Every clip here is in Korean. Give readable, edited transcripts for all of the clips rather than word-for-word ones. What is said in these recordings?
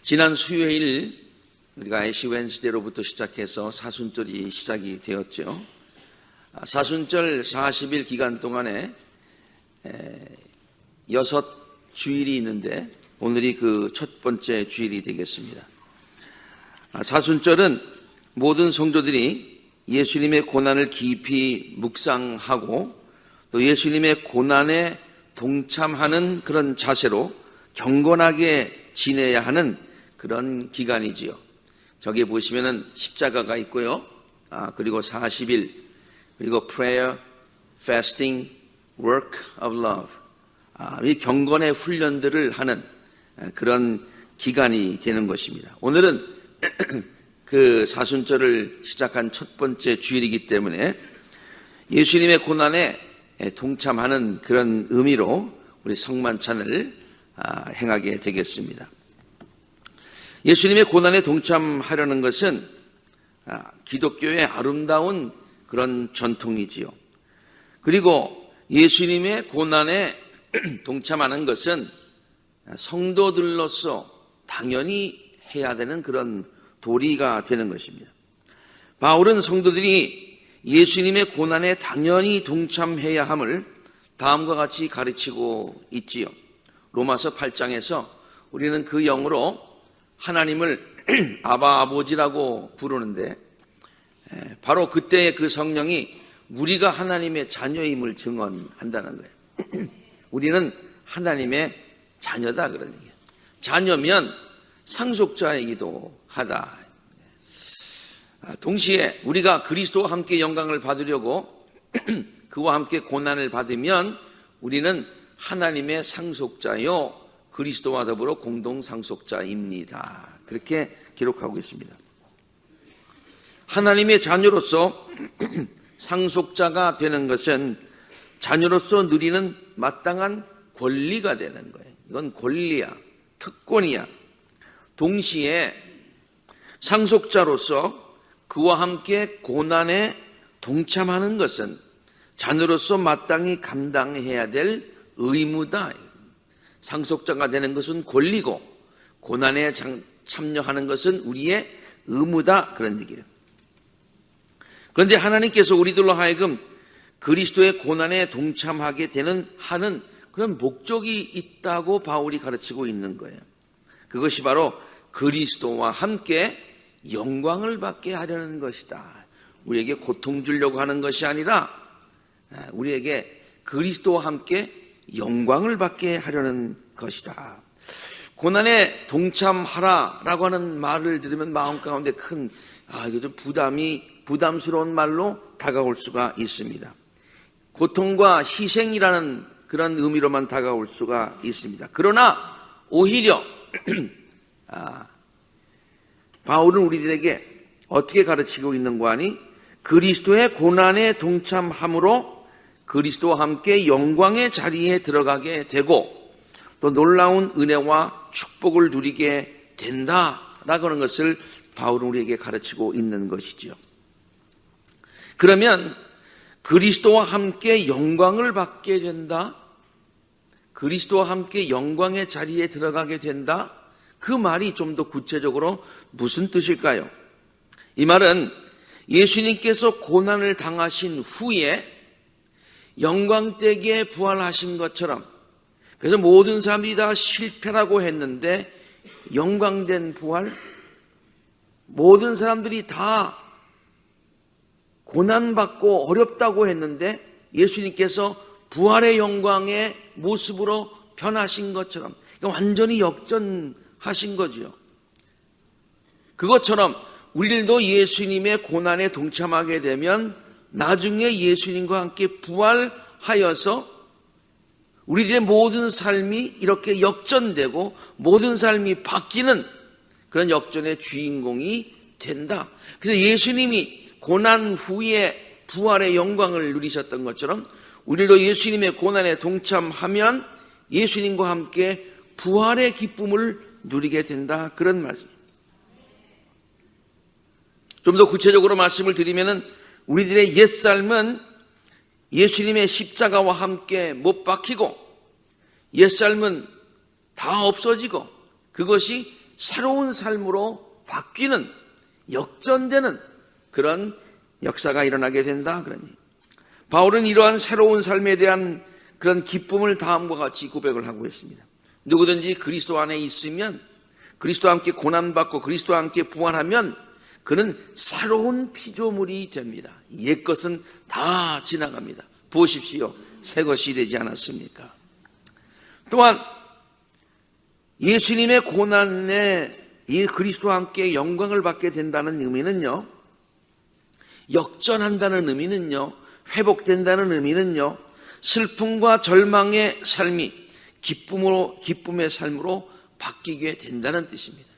지난 수요일 우리가 애시 웬스데이로부터 시작해서 사순절이 시작이 되었죠. 사순절 40일 기간 동안에 6주일이 있는데 오늘이 그 첫 번째 주일이 되겠습니다. 사순절은 모든 성도들이 예수님의 고난을 깊이 묵상하고 또 예수님의 고난에 동참하는 그런 자세로 경건하게 지내야 하는 그런 기간이지요. 저기 보시면은 십자가가 있고요. 그리고 40일, 그리고 prayer, fasting, work of love. 이 경건의 훈련들을 하는 그런 기간이 되는 것입니다. 오늘은 그 사순절을 시작한 첫 번째 주일이기 때문에 예수님의 고난에 동참하는 그런 의미로 우리 성만찬을 행하게 되겠습니다. 예수님의 고난에 동참하려는 것은 기독교의 아름다운 그런 전통이지요. 그리고 예수님의 고난에 동참하는 것은 성도들로서 당연히 해야 되는 그런 도리가 되는 것입니다. 바울은 성도들이 예수님의 고난에 당연히 동참해야 함을 다음과 같이 가르치고 있지요. 로마서 8장에서 우리는 그 영으로 하나님을 아바 아버지라고 부르는데 바로 그때의 그 성령이 우리가 하나님의 자녀임을 증언한다는 거예요. 우리는 하나님의 자녀다 그런 얘기예요. 자녀면 상속자이기도 하다. 동시에 우리가 그리스도와 함께 영광을 받으려고 그와 함께 고난을 받으면 우리는 하나님의 상속자요 그리스도와 더불어 공동 상속자입니다. 그렇게 기록하고 있습니다. 하나님의 자녀로서 상속자가 되는 것은 자녀로서 누리는 마땅한 권리가 되는 거예요. 이건 권리야, 특권이야. 동시에 상속자로서 그와 함께 고난에 동참하는 것은 자녀로서 마땅히 감당해야 될 의무다. 상속자가 되는 것은 권리고 고난에 참여하는 것은 우리의 의무다 그런 얘기예요. 그런데 하나님께서 우리들로 하여금 그리스도의 고난에 동참하게 하는 그런 목적이 있다고 바울이 가르치고 있는 거예요. 그것이 바로 그리스도와 함께 영광을 받게 하려는 것이다. 우리에게 고통 주려고 하는 것이 아니라 우리에게 그리스도와 함께 영광을 받게 하려는 것이다. 고난에 동참하라라고 하는 말을 들으면 마음 가운데 큰 이거 좀 부담스러운 말로 다가올 수가 있습니다. 고통과 희생이라는 그런 의미로만 다가올 수가 있습니다. 그러나 오히려 바울은 우리들에게 어떻게 가르치고 있는가 하니 그리스도의 고난에 동참함으로 그리스도와 함께 영광의 자리에 들어가게 되고 또 놀라운 은혜와 축복을 누리게 된다라고 하는 것을 바울은 우리에게 가르치고 있는 것이지요. 그러면 그리스도와 함께 영광을 받게 된다, 그리스도와 함께 영광의 자리에 들어가게 된다, 그 말이 좀 더 구체적으로 무슨 뜻일까요? 이 말은 예수님께서 고난을 당하신 후에 영광되게 부활하신 것처럼, 그래서 모든 사람들이 다 실패라고 했는데 영광된 부활, 모든 사람들이 다 고난받고 어렵다고 했는데 예수님께서 부활의 영광의 모습으로 변하신 것처럼 완전히 역전하신 거죠. 그것처럼 우리들도 예수님의 고난에 동참하게 되면 나중에 예수님과 함께 부활하여서 우리들의 모든 삶이 이렇게 역전되고 모든 삶이 바뀌는 그런 역전의 주인공이 된다. 그래서 예수님이 고난 후에 부활의 영광을 누리셨던 것처럼 우리도 예수님의 고난에 동참하면 예수님과 함께 부활의 기쁨을 누리게 된다. 그런 말씀. 좀 더 구체적으로 말씀을 드리면은 우리들의 옛삶은 예수님의 십자가와 함께 못 박히고 옛삶은 다 없어지고 그것이 새로운 삶으로 바뀌는, 역전되는 그런 역사가 일어나게 된다. 그러니 바울은 이러한 새로운 삶에 대한 그런 기쁨을 다음과 같이 고백을 하고 있습니다. 누구든지 그리스도 안에 있으면, 그리스도와 함께 고난받고 그리스도와 함께 부활하면 그는 새로운 피조물이 됩니다. 옛것은 다 지나갑니다. 보십시오, 새 것이 되지 않았습니까? 또한 예수님의 고난에 이 그리스도와 함께 영광을 받게 된다는 의미는요, 역전한다는 의미는요, 회복된다는 의미는요, 슬픔과 절망의 삶이 기쁨의 삶으로 바뀌게 된다는 뜻입니다.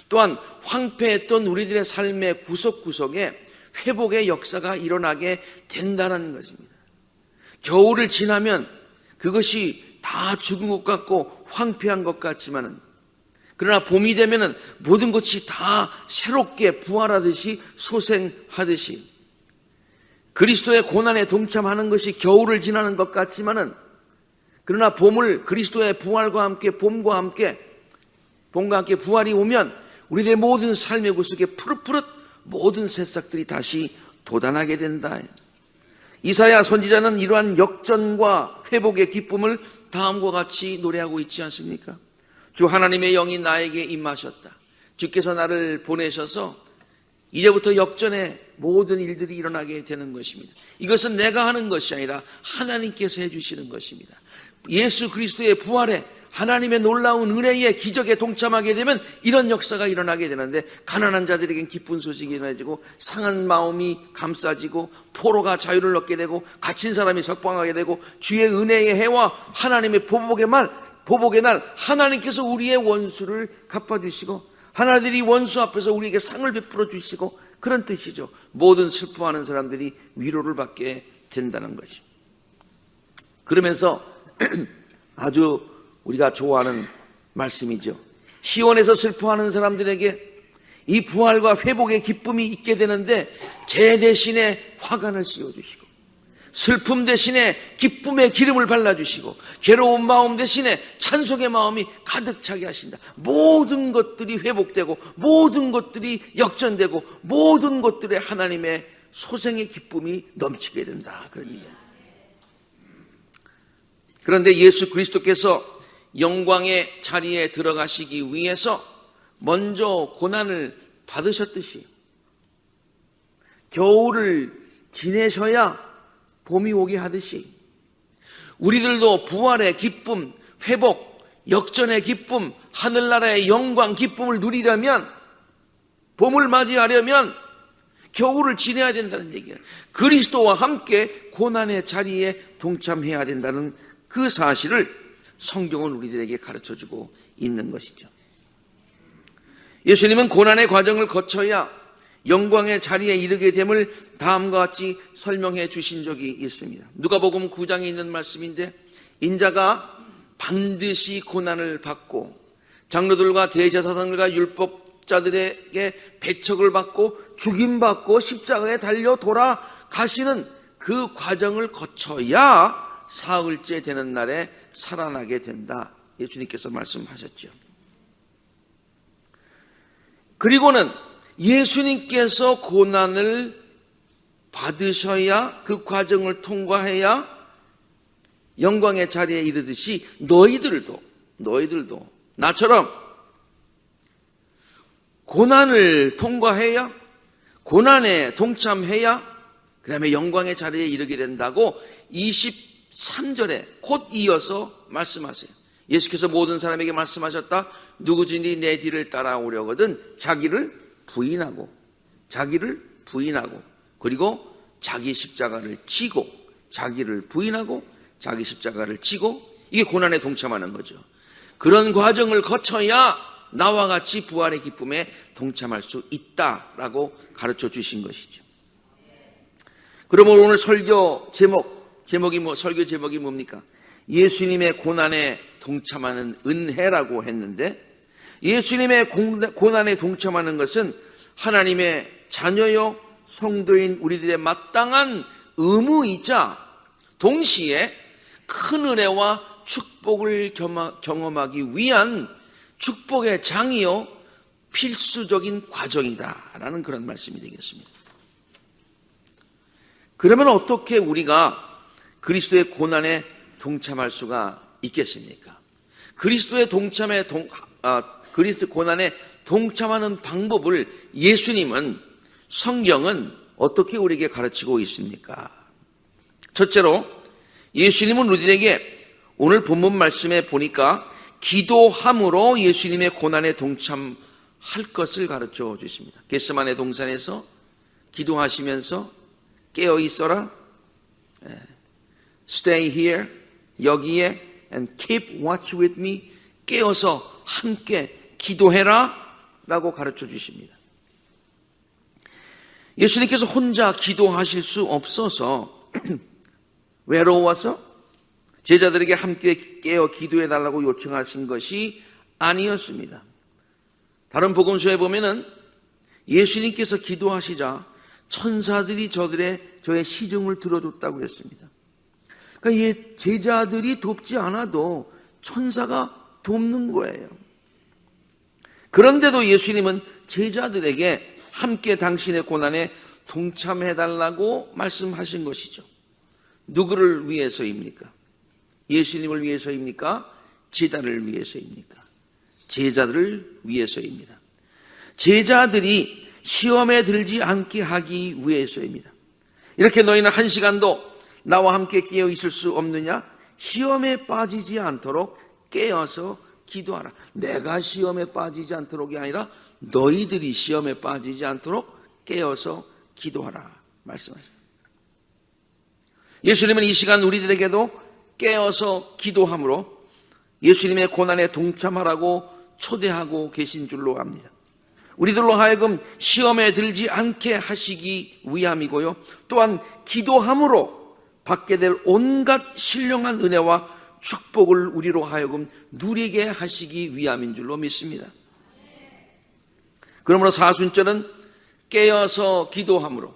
또한 황폐했던 우리들의 삶의 구석구석에 회복의 역사가 일어나게 된다는 것입니다. 겨울을 지나면 그것이 다 죽은 것 같고 황폐한 것 같지만은, 그러나 봄이 되면은 모든 것이 다 새롭게 부활하듯이 소생하듯이, 그리스도의 고난에 동참하는 것이 겨울을 지나는 것 같지만은, 그러나 봄을, 그리스도의 부활과 함께, 봄과 함께 부활이 오면 우리들의 모든 삶의 구석에 푸릇푸릇 모든 새싹들이 다시 돋아나게 된다. 이사야 선지자는 이러한 역전과 회복의 기쁨을 다음과 같이 노래하고 있지 않습니까? 주 하나님의 영이 나에게 임하셨다. 주께서 나를 보내셔서 이제부터 역전의 모든 일들이 일어나게 되는 것입니다. 이것은 내가 하는 것이 아니라 하나님께서 해주시는 것입니다. 예수 그리스도의 부활에, 하나님의 놀라운 은혜에, 기적에 동참하게 되면 이런 역사가 일어나게 되는데, 가난한 자들에겐 기쁜 소식이 전해지고, 상한 마음이 감싸지고, 포로가 자유를 얻게 되고, 갇힌 사람이 석방하게 되고, 주의 은혜의 해와 하나님의 보복의 날 하나님께서 우리의 원수를 갚아주시고, 하나님이 원수 앞에서 우리에게 상을 베풀어 주시고, 그런 뜻이죠. 모든 슬퍼하는 사람들이 위로를 받게 된다는 것이죠. 그러면서 아주 우리가 좋아하는 말씀이죠. 시온에서 슬퍼하는 사람들에게 이 부활과 회복의 기쁨이 있게 되는데, 제 대신에 화관을 씌워주시고, 슬픔 대신에 기쁨의 기름을 발라주시고, 괴로운 마음 대신에 찬송의 마음이 가득 차게 하신다. 모든 것들이 회복되고, 모든 것들이 역전되고, 모든 것들에 하나님의 소생의 기쁨이 넘치게 된다. 그런 얘기예요. 그런데 예수 그리스도께서 영광의 자리에 들어가시기 위해서 먼저 고난을 받으셨듯이 겨울을 지내셔야 봄이 오게 하듯이, 우리들도 부활의 기쁨, 회복, 역전의 기쁨, 하늘나라의 영광 기쁨을 누리려면, 봄을 맞이하려면 겨울을 지내야 된다는 얘기예요. 그리스도와 함께 고난의 자리에 동참해야 된다는 그 사실을 성경은 우리들에게 가르쳐주고 있는 것이죠. 예수님은 고난의 과정을 거쳐야 영광의 자리에 이르게 됨을 다음과 같이 설명해 주신 적이 있습니다. 누가복음 9장에 있는 말씀인데, 인자가 반드시 고난을 받고 장로들과 대제사장들과 율법자들에게 배척을 받고 죽임받고 십자가에 달려 돌아가시는 그 과정을 거쳐야 사흘째 되는 날에 살아나게 된다. 예수님께서 말씀하셨죠. 그리고는 예수님께서 고난을 받으셔야, 그 과정을 통과해야 영광의 자리에 이르듯이 너희들도 나처럼 고난을 통과해야, 고난에 동참해야 그 다음에 영광의 자리에 이르게 된다고 23절에 곧 이어서 말씀하세요. 예수께서 모든 사람에게 말씀하셨다. 누구든지 내 뒤를 따라오려거든 자기를 부인하고 그리고 자기 십자가를 지고, 자기를 부인하고 자기 십자가를 지고, 이게 고난에 동참하는 거죠. 그런 과정을 거쳐야 나와 같이 부활의 기쁨에 동참할 수 있다라고 가르쳐 주신 것이죠. 그러면 오늘 설교 제목이 뭡니까? 예수님의 고난에 동참하는 은혜라고 했는데, 예수님의 고난에 동참하는 것은 하나님의 자녀요 성도인 우리들의 마땅한 의무이자 동시에 큰 은혜와 축복을 경험하기 위한 축복의 장이요 필수적인 과정이다라는 그런 말씀이 되겠습니다. 그러면 어떻게 우리가 그리스도의 고난에 동참할 수가 있겠습니까? 그리스도의 그리스도 고난에 동참하는 방법을 예수님은, 성경은 어떻게 우리에게 가르치고 있습니까? 첫째로 예수님은 우리들에게 오늘 본문 말씀에 보니까 기도함으로 예수님의 고난에 동참할 것을 가르쳐 주십니다. 겟세마네 동산에서 기도하시면서 깨어 있어라, stay here, 여기에, and keep watch with me, 깨어서 함께 기도해라 라고 가르쳐 주십니다. 예수님께서 혼자 기도하실 수 없어서 외로워서 제자들에게 함께 깨어 기도해 달라고 요청하신 것이 아니었습니다. 다른 복음서에 보면은 예수님께서 기도하시자 천사들이 저의 시중을 들어줬다고 했습니다. 그러니까 제자들이 돕지 않아도 천사가 돕는 거예요. 그런데도 예수님은 제자들에게 함께 당신의 고난에 동참해달라고 말씀하신 것이죠. 누구를 위해서입니까? 예수님을 위해서입니까? 제자를 위해서입니까? 제자들을 위해서입니다. 제자들이 시험에 들지 않게 하기 위해서입니다. 이렇게 너희는 한 시간도 나와 함께 깨어 있을 수 없느냐? 시험에 빠지지 않도록 깨어서 기도하라. 내가 시험에 빠지지 않도록이 아니라 너희들이 시험에 빠지지 않도록 깨어서 기도하라 말씀하세요. 예수님은 이 시간 우리들에게도 깨어서 기도함으로 예수님의 고난에 동참하라고 초대하고 계신 줄로 압니다. 우리들로 하여금 시험에 들지 않게 하시기 위함이고요, 또한 기도함으로 받게 될 온갖 신령한 은혜와 축복을 우리로 하여금 누리게 하시기 위함인 줄로 믿습니다. 그러므로 사순절은 깨어서 기도함으로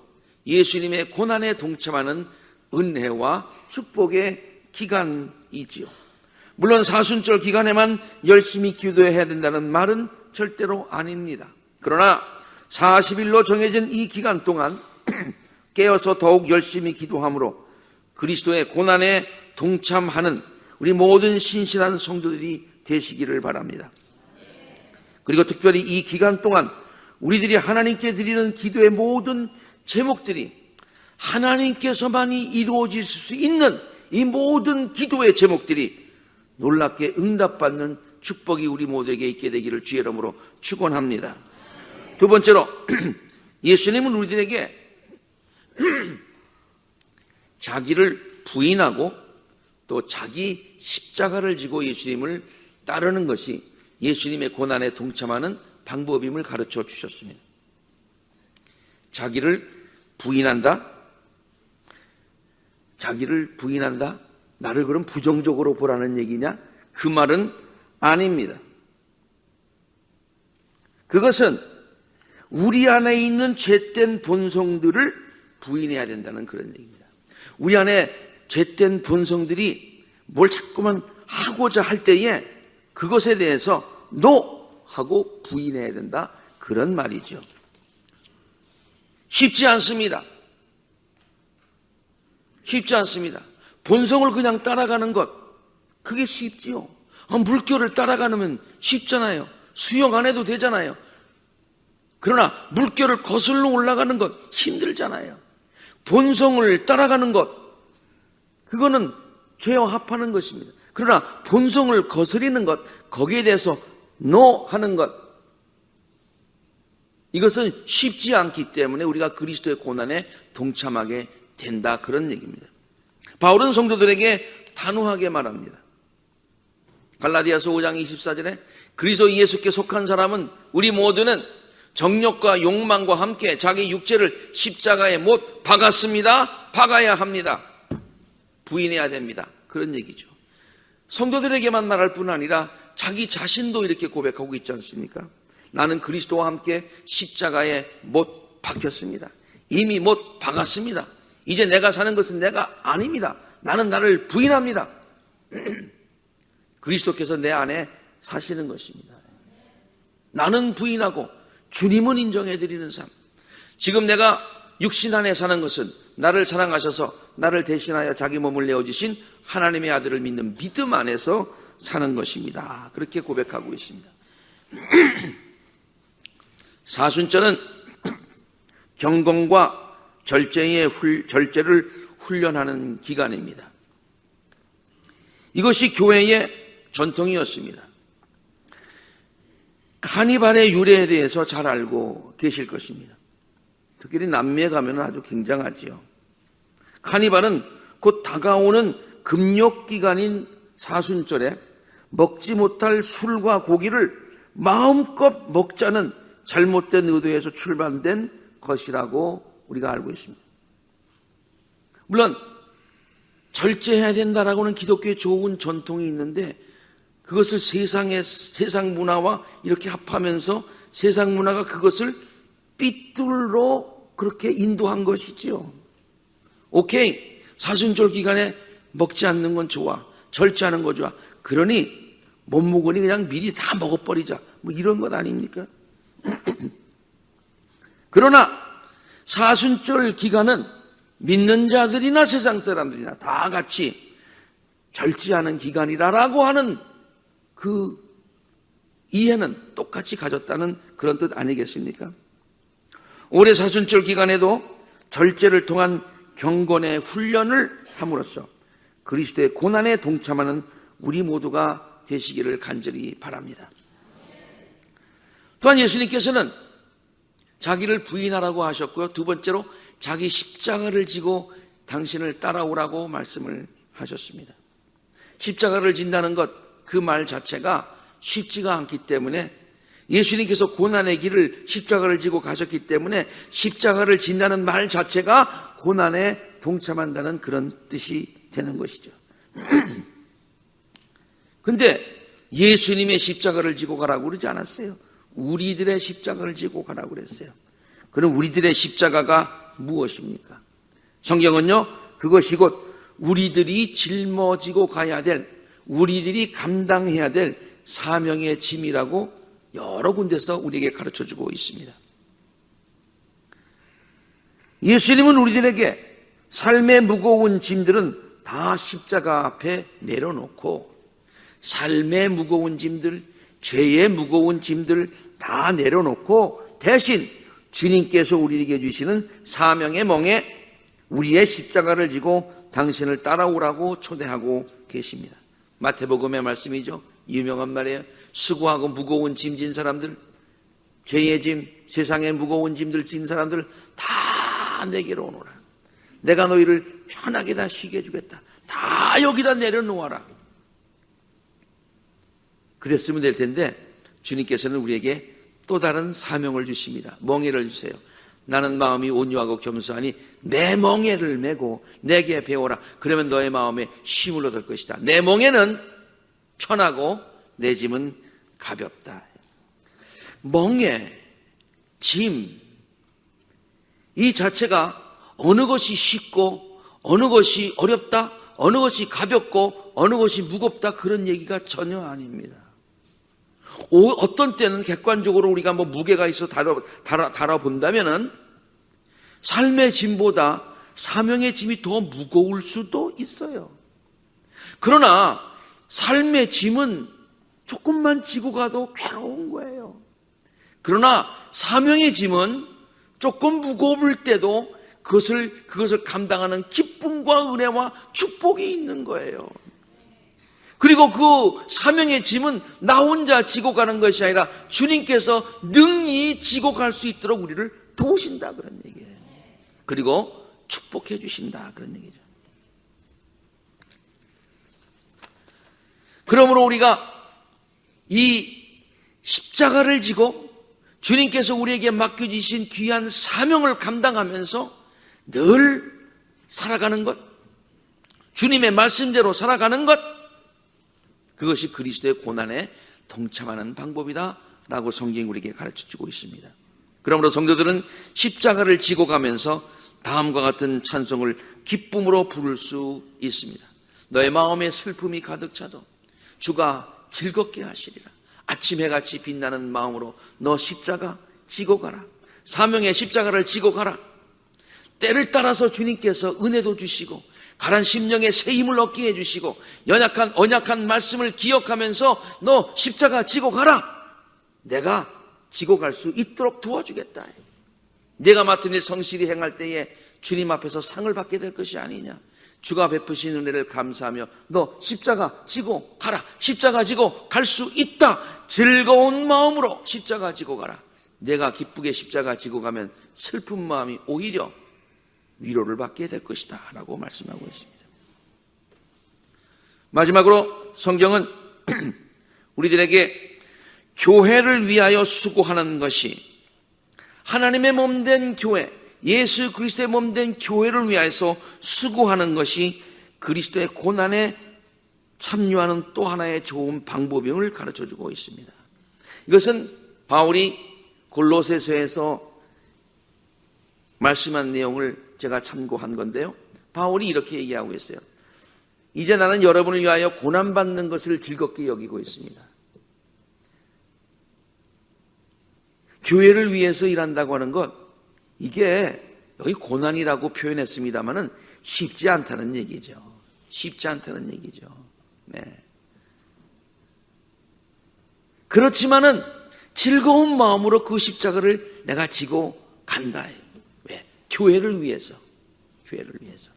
예수님의 고난에 동참하는 은혜와 축복의 기간이지요. 물론 사순절 기간에만 열심히 기도해야 된다는 말은 절대로 아닙니다. 그러나 40일로 정해진 이 기간 동안 깨어서 더욱 열심히 기도함으로 그리스도의 고난에 동참하는 우리 모든 신실한 성도들이 되시기를 바랍니다. 그리고 특별히 이 기간 동안 우리들이 하나님께 드리는 기도의 모든 제목들이 하나님께서만이 이루어질 수 있는 이 모든 기도의 제목들이 놀랍게 응답받는 축복이 우리 모두에게 있게 되기를 주의 이름으로 축원합니다. 두 번째로 예수님은 우리들에게 자기를 부인하고 또 자기 십자가를 지고 예수님을 따르는 것이 예수님의 고난에 동참하는 방법임을 가르쳐 주셨습니다. 자기를 부인한다? 자기를 부인한다? 나를 그럼 부정적으로 보라는 얘기냐? 그 말은 아닙니다. 그것은 우리 안에 있는 죄된 본성들을 부인해야 된다는 그런 얘기입니다. 우리 안에 죄된 본성들이 뭘 자꾸만 하고자 할 때에 그것에 대해서 NO! 하고 부인해야 된다, 그런 말이죠. 쉽지 않습니다. 쉽지 않습니다. 본성을 그냥 따라가는 것, 그게 쉽지요. 물결을 따라가면 쉽잖아요. 수영 안 해도 되잖아요. 그러나 물결을 거슬러 올라가는 것 힘들잖아요. 본성을 따라가는 것, 그거는 죄와 합하는 것입니다. 그러나 본성을 거스리는 것, 거기에 대해서 NO 하는 것, 이것은 쉽지 않기 때문에 우리가 그리스도의 고난에 동참하게 된다, 그런 얘기입니다. 바울은 성도들에게 단호하게 말합니다. 갈라디아서 5장 24절에 그리스도 예수께 속한 사람은 우리 모두는 정욕과 욕망과 함께 자기 육체를 십자가에 못 박았습니다. 박아야 합니다. 부인해야 됩니다. 그런 얘기죠. 성도들에게만 말할 뿐 아니라 자기 자신도 이렇게 고백하고 있지 않습니까? 나는 그리스도와 함께 십자가에 못 박혔습니다. 이미 못 박았습니다. 이제 내가 사는 것은 내가 아닙니다. 나는 나를 부인합니다. 그리스도께서 내 안에 사시는 것입니다. 나는 부인하고 주님은 인정해드리는 삶. 지금 내가 육신 안에 사는 것은 나를 사랑하셔서 나를 대신하여 자기 몸을 내어주신 하나님의 아들을 믿는 믿음 안에서 사는 것입니다. 그렇게 고백하고 있습니다. 사순절은 경건과 절제를 훈련하는 기간입니다. 이것이 교회의 전통이었습니다. 카니발의 유래에 대해서 잘 알고 계실 것입니다. 특히 남미에 가면 아주 굉장하지요. 카니발은 곧 다가오는 금욕기간인 사순절에 먹지 못할 술과 고기를 마음껏 먹자는 잘못된 의도에서 출발된 것이라고 우리가 알고 있습니다. 물론 절제해야 된다라고는 기독교에 좋은 전통이 있는데 그것을 세상 문화와 이렇게 합하면서 세상 문화가 그것을 삐뚤로 그렇게 인도한 것이지요. 오케이, 사순절 기간에 먹지 않는 건 좋아, 절제하는 거 좋아. 그러니 못 먹으니 그냥 미리 다 먹어버리자, 뭐 이런 것 아닙니까? 그러나 사순절 기간은 믿는 자들이나 세상 사람들이나 다 같이 절제하는 기간이라고 하는 그 이해는 똑같이 가졌다는 그런 뜻 아니겠습니까? 올해 사순절 기간에도 절제를 통한 경건의 훈련을 함으로써 그리스도의 고난에 동참하는 우리 모두가 되시기를 간절히 바랍니다. 또한 예수님께서는 자기를 부인하라고 하셨고요. 두 번째로 자기 십자가를 지고 당신을 따라오라고 말씀을 하셨습니다. 십자가를 진다는 것, 그 말 자체가 쉽지가 않기 때문에 예수님께서 고난의 길을 십자가를 지고 가셨기 때문에 십자가를 진다는 말 자체가 고난에 동참한다는 그런 뜻이 되는 것이죠. 근데 예수님의 십자가를 지고 가라고 그러지 않았어요. 우리들의 십자가를 지고 가라고 그랬어요. 그럼 우리들의 십자가가 무엇입니까? 성경은요, 그것이 곧 우리들이 짊어지고 가야 될, 우리들이 감당해야 될 사명의 짐이라고 여러 군데서 우리에게 가르쳐주고 있습니다. 예수님은 우리들에게 삶의 무거운 짐들은 다 십자가 앞에 내려놓고 삶의 무거운 짐들, 죄의 무거운 짐들 다 내려놓고 대신 주님께서 우리에게 주시는 사명의 멍에 우리의 십자가를 지고 당신을 따라오라고 초대하고 계십니다. 마태복음의 말씀이죠. 유명한 말이에요. 수고하고 무거운 짐 진 사람들, 죄의 짐, 세상의 무거운 짐들 진 사람들 다 내게로 오너라. 내가 너희를 편하게 다 쉬게 해주겠다. 다 여기다 내려놓아라. 그랬으면 될 텐데 주님께서는 우리에게 또 다른 사명을 주십니다. 멍에를 주세요. 나는 마음이 온유하고 겸손하니 내 멍에를 메고 내게 배워라. 그러면 너의 마음에 쉼을 얻을 것이다. 내 멍에는 편하고 내 짐은 가볍다. 멍에, 짐, 이 자체가 어느 것이 쉽고 어느 것이 어렵다, 어느 것이 가볍고 어느 것이 무겁다, 그런 얘기가 전혀 아닙니다. 어떤 때는 객관적으로 우리가 뭐 무게가 있어 달아본다면은 삶의 짐보다 사명의 짐이 더 무거울 수도 있어요. 그러나 삶의 짐은 조금만 지고 가도 괴로운 거예요. 그러나 사명의 짐은 조금 무거울 때도 그것을 감당하는 기쁨과 은혜와 축복이 있는 거예요. 그리고 그 사명의 짐은 나 혼자 지고 가는 것이 아니라 주님께서 능히 지고 갈 수 있도록 우리를 도우신다, 그런 얘기예요. 그리고 축복해 주신다, 그런 얘기죠. 그러므로 우리가 이 십자가를 지고 주님께서 우리에게 맡겨주신 귀한 사명을 감당하면서 늘 살아가는 것, 주님의 말씀대로 살아가는 것, 그것이 그리스도의 고난에 동참하는 방법이다라고 성경이 우리에게 가르쳐주고 있습니다. 그러므로 성도들은 십자가를 지고 가면서 다음과 같은 찬송을 기쁨으로 부를 수 있습니다. 너의 마음에 슬픔이 가득 차도 주가 즐겁게 하시리라. 아침 해같이 빛나는 마음으로 너 십자가 지고 가라. 사명의 십자가를 지고 가라. 때를 따라서 주님께서 은혜도 주시고 가란 심령에 새 힘을 얻게 해주시고 언약한 말씀을 기억하면서 너 십자가 지고 가라. 내가 지고 갈 수 있도록 도와주겠다. 내가 맡은 일 성실히 행할 때에 주님 앞에서 상을 받게 될 것이 아니냐. 주가 베푸신 은혜를 감사하며 너 십자가 지고 가라. 십자가 지고 갈 수 있다. 즐거운 마음으로 십자가 지고 가라. 내가 기쁘게 십자가 지고 가면 슬픈 마음이 오히려 위로를 받게 될 것이다 라고 말씀하고 있습니다. 마지막으로 성경은 우리들에게 교회를 위하여 수고하는 것이 하나님의 몸된 교회, 예수 그리스도의 몸된 교회를 위하여서 수고하는 것이 그리스도의 고난에 참여하는 또 하나의 좋은 방법임을 가르쳐주고 있습니다. 이것은 바울이 골로새서에서 말씀한 내용을 제가 참고한 건데요. 바울이 이렇게 얘기하고 있어요. 이제 나는 여러분을 위하여 고난받는 것을 즐겁게 여기고 있습니다. 교회를 위해서 일한다고 하는 것, 이게 여기 고난이라고 표현했습니다마는 쉽지 않다는 얘기죠. 쉽지 않다는 얘기죠. 네. 그렇지만은 즐거운 마음으로 그 십자가를 내가 지고 간다. 왜? 교회를 위해서. 교회를 위해서.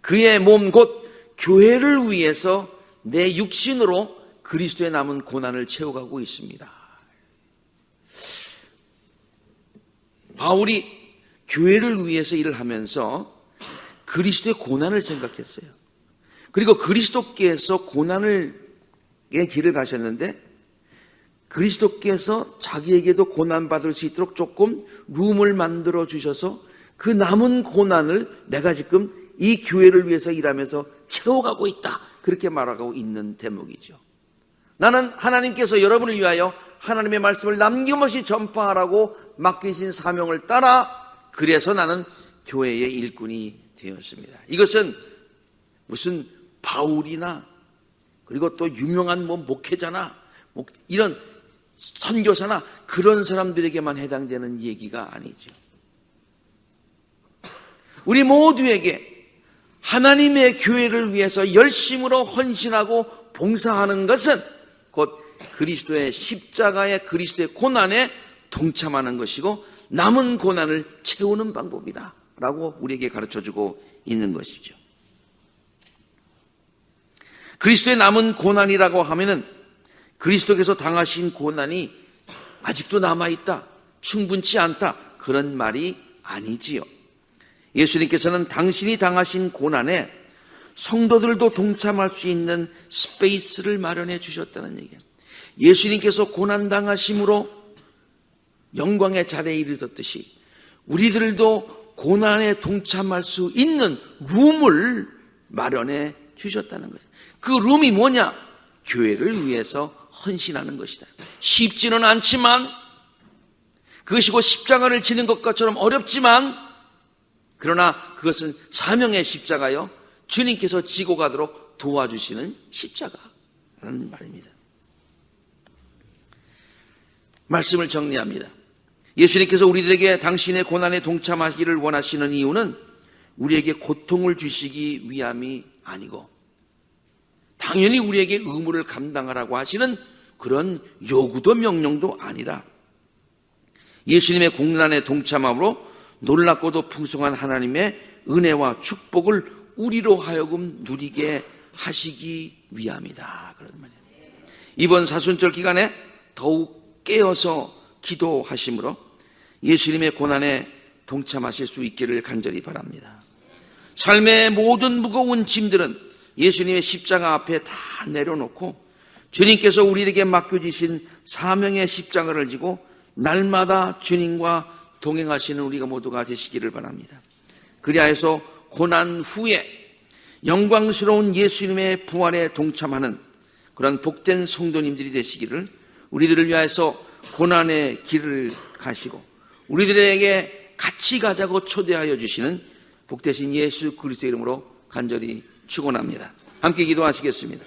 그의 몸 곧 교회를 위해서 내 육신으로 그리스도의 남은 고난을 채워가고 있습니다. 바울이 교회를 위해서 일을 하면서 그리스도의 고난을 생각했어요. 그리고 그리스도께서 고난의 길을 가셨는데 그리스도께서 자기에게도 고난받을 수 있도록 조금 룸을 만들어 주셔서 그 남은 고난을 내가 지금 이 교회를 위해서 일하면서 채워가고 있다. 그렇게 말하고 있는 대목이죠. 나는 하나님께서 여러분을 위하여 하나님의 말씀을 남김없이 전파하라고 맡기신 사명을 따라 그래서 나는 교회의 일꾼이 되었습니다. 이것은 무슨 바울이나 그리고 또 유명한 목회자나 이런 선교사나 그런 사람들에게만 해당되는 얘기가 아니죠. 우리 모두에게 하나님의 교회를 위해서 열심으로 헌신하고 봉사하는 것은 곧 그리스도의 십자가의 그리스도의 고난에 동참하는 것이고 남은 고난을 채우는 방법이다 라고 우리에게 가르쳐주고 있는 것이죠. 그리스도의 남은 고난이라고 하면은 그리스도께서 당하신 고난이 아직도 남아있다, 충분치 않다 그런 말이 아니지요. 예수님께서는 당신이 당하신 고난에 성도들도 동참할 수 있는 스페이스를 마련해 주셨다는 얘기예요. 예수님께서 고난당하심으로 영광의 자리에 이르셨듯이 우리들도 고난에 동참할 수 있는 룸을 마련해 주셨다는 거예요. 그 룸이 뭐냐? 교회를 위해서 헌신하는 것이다. 쉽지는 않지만 그것이 곧 십자가를 지는 것처럼 어렵지만 그러나 그것은 사명의 십자가요. 주님께서 지고 가도록 도와주시는 십자가라는 말입니다. 말씀을 정리합니다. 예수님께서 우리들에게 당신의 고난에 동참하기를 원하시는 이유는 우리에게 고통을 주시기 위함이 아니고 당연히 우리에게 의무를 감당하라고 하시는 그런 요구도 명령도 아니라 예수님의 고난에 동참함으로 놀랍고도 풍성한 하나님의 은혜와 축복을 우리로 하여금 누리게 하시기 위함이다. 그런 말이에요. 이번 사순절 기간에 더욱 깨어서 기도하심으로 예수님의 고난에 동참하실 수 있기를 간절히 바랍니다. 삶의 모든 무거운 짐들은 예수님의 십자가 앞에 다 내려놓고 주님께서 우리에게 맡겨주신 사명의 십자가를 지고 날마다 주님과 동행하시는 우리가 모두가 되시기를 바랍니다. 그리하여서 고난 후에 영광스러운 예수님의 부활에 동참하는 그런 복된 성도님들이 되시기를 우리들을 위하여서 고난의 길을 가시고 우리들에게 같이 가자고 초대하여 주시는 복되신 예수 그리스도의 이름으로 간절히 축원합니다. 함께 기도하시겠습니다.